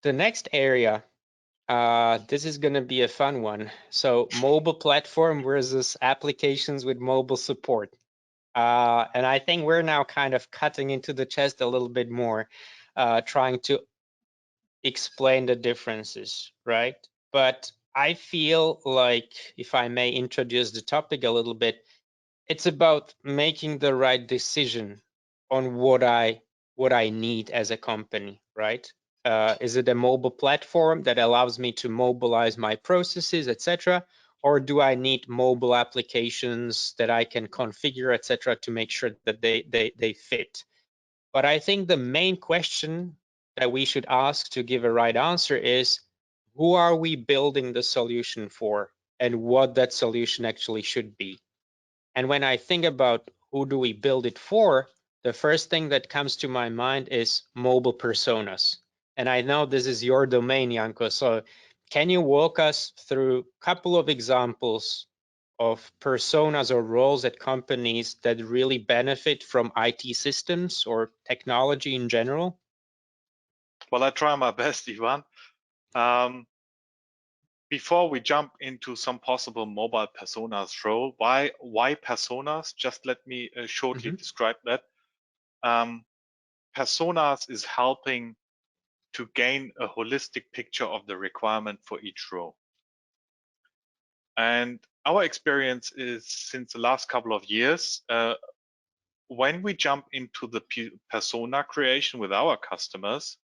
The next area, this is going to be a fun one. So mobile platform versus applications with mobile support. And I think we're now kind of cutting into the chest a little bit more, trying to explain the differences, right? But I feel like, if I may introduce the topic a little bit, it's about making the right decision on what I need as a company, right? Is it a mobile platform that allows me to mobilize my processes, etc., or do I need mobile applications that I can configure, etc., to make sure that they fit? But I think the main question that we should ask to give a right answer is, who are we building the solution for, and what that solution actually should be? And when I think about who do we build it for, the first thing that comes to my mind is mobile personas. And I know this is your domain, Janko. So can you walk us through a couple of examples of personas or roles at companies that really benefit from IT systems or technology in general? Well, I try my best, Ivan. Before we jump into some possible mobile personas role, why personas? Just let me shortly describe that. Personas is helping to gain a holistic picture of the requirement for each role. And our experience is, since the last couple of years, when we jump into the persona creation with our customers,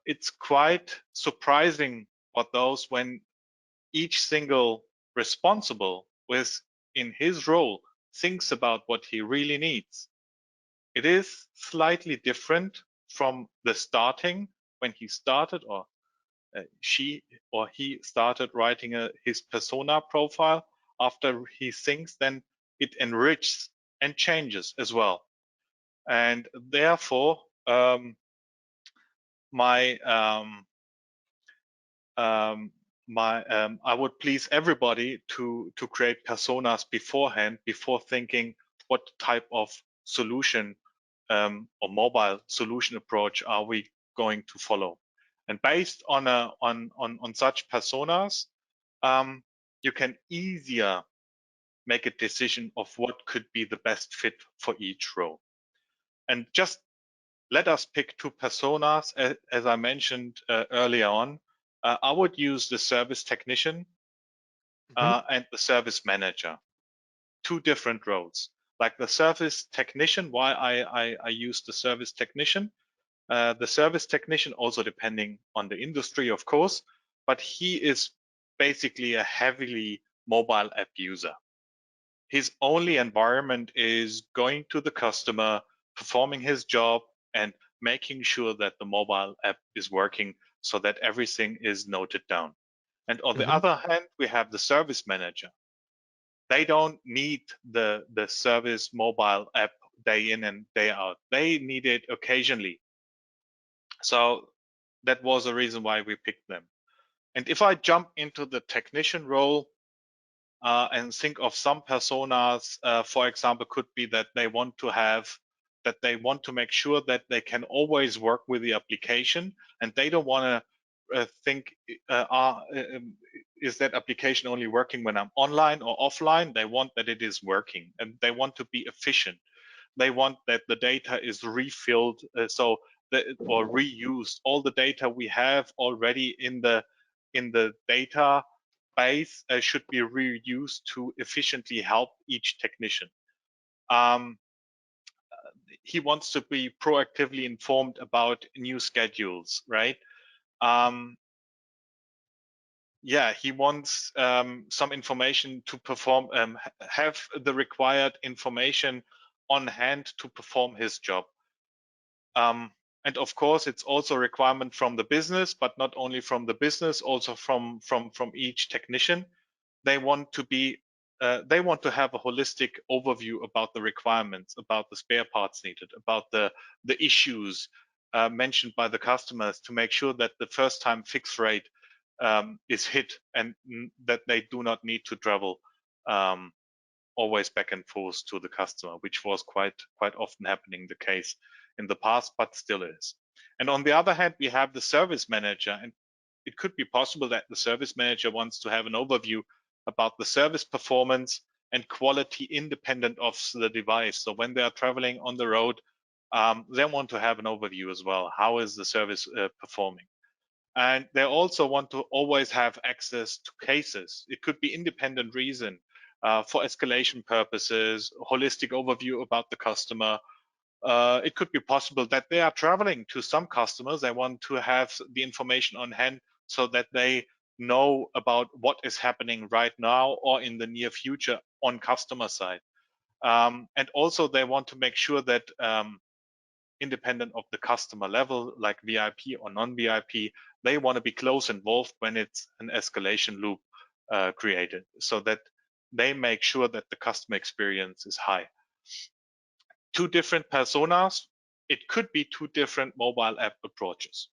it's quite surprising what those, when each single responsible in his role thinks about what he really needs. It is slightly different from the starting, when he started, or she or he started writing his persona profile. After he thinks, then it enriches and changes as well. And therefore, I would please everybody to create personas beforehand, before thinking what type of solution or mobile solution approach are we going to follow. And based on such personas, you can easier make a decision of what could be the best fit for each role. And just let us pick two personas, as I mentioned earlier on. I would use the service technician and the service manager. Two different roles. Like the service technician, why I use the service technician. The service technician, also depending on the industry, of course, but he is basically a heavily mobile app user. His only environment is going to the customer, performing his job, and making sure that the mobile app is working, so that everything is noted down. And on the other hand, we have the service manager. They don't need the service mobile app day in and day out. They need it occasionally. So that was the reason why we picked them. And if I jump into the technician role and think of some personas, for example, could be that they want to make sure that they can always work with the application, and they don't want to think, is that application only working when I'm online or offline? They want that it is working, and they want to be efficient. They want that the data is refilled, or reused. All the data we have already in the data base should be reused to efficiently help each technician. He wants to be proactively informed about new schedules, right? Yeah, he wants some information to perform, have the required information on hand to perform his job. And of course, it's also a requirement from the business, but not only from the business, also from each technician. They want to be, they want to have a holistic overview about the requirements, about the spare parts needed, about the issues mentioned by the customers, to make sure that the first time fix rate is hit, and that they do not need to travel always back and forth to the customer, which was quite often happening the case in the past, but still is. And on the other hand, we have the service manager, and it could be possible that the service manager wants to have an overview about the service performance and quality independent of the device. So when they are traveling on the road, they want to have an overview as well. How is the service performing? And they also want to always have access to cases. It could be independent reason for escalation purposes, holistic overview about the customer. It could be possible that they are traveling to some customers. They want to have the information on hand so that they know about what is happening right now or in the near future on customer side. And also they want to make sure that independent of the customer level, like VIP or non-VIP, they want to be close involved when it's an escalation loop created, so that they make sure that the customer experience is high. Two different personas, it could be two different mobile app approaches.